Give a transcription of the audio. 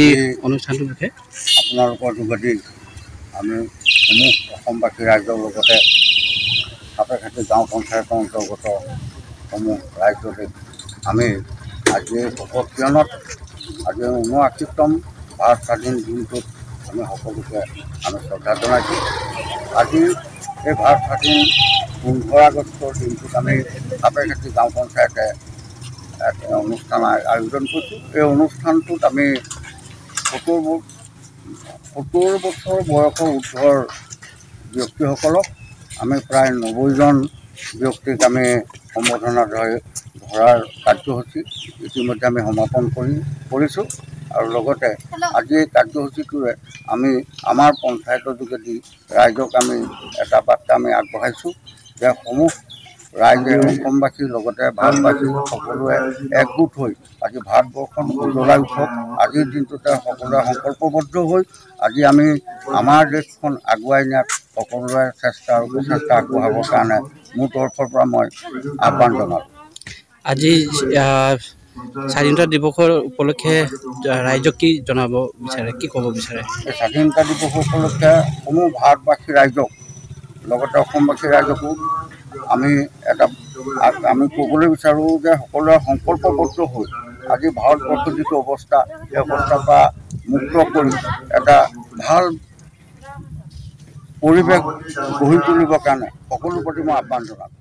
এই অনুষ্ঠানটোৰ বিষয়ে আপোনালোকৰ যোগেদি আমি সমূহ অসমবাসী ৰাইজৰ লগতে সাপেখাতি গাঁও পঞ্চায়তৰ অন্তৰ্গত সমূহ ৰাইজতে আমি আজি শপতগ্ৰহণত আজি ৭৯তম ভাৰত স্বাধীন দিনটোত আমি সকলোকে আমি শ্ৰদ্ধা জনাইছোঁ। আজি এই ভাৰত স্বাধীন ১৫ আগষ্টৰ দিনটোত আমি সাপেখাতি গাঁও পঞ্চায়তে অনুষ্ঠান আয়োজন কৰিছোঁ। এই অনুষ্ঠানটোত আমি ৭০ বছৰ বয়সৰ ঊৰ্ধৰ ব্যক্তিসকলক আমি প্ৰায় ৯০জন ব্যক্তিক আমি সম্বৰ্ধনা ধৰাৰ কাৰ্যসূচী ইতিমধ্যে আমি সমাপন কৰিছোঁ। আৰু লগতে আজি এই কাৰ্যসূচীটোৰে আমি আমাৰ পঞ্চায়তৰ যোগেদি ৰাইজক আমি এটা বাৰ্তা আমি আগবঢ়াইছোঁ যে সমূহ ৰাইজে অসমবাসীৰ লগতে ভাৰতবাসী সকলোৱে একগোট হৈ আজি ভাৰতবৰ্ষখন উজ্বলাই উঠক। আজিৰ দিনটোতে সকলোৱে সংকল্পবদ্ধ হৈ আজি আমি আমাৰ দেশখন আগুৱাই নিয়াত সকলোৱে চেষ্টা আগবঢ়াবৰ কাৰণে মোৰ তৰফৰ পৰা মই আহ্বান জনালোঁ। আজি স্বাধীনতা দিৱসৰ উপলক্ষে ৰাইজক কি জনাব বিচাৰে, কি ক'ব বিচাৰে? এই স্বাধীনতা দিৱস উপলক্ষে সমূহ ভাৰতবাসী ৰাইজক লগতে অসমবাসী ৰাইজকো আমি ক'বলৈ বিচাৰোঁ যে সকলোৱে সংকল্পবদ্ধ হৈ আজি ভাৰতবৰ্ষৰ যিটো অৱস্থা এই অৱস্থাৰ পৰা মুক্ত কৰি এটা ভাল পৰিৱেশ গঢ়ি তুলিবৰ কাৰণে সকলোৰ প্ৰতি মই আহ্বান জনাম।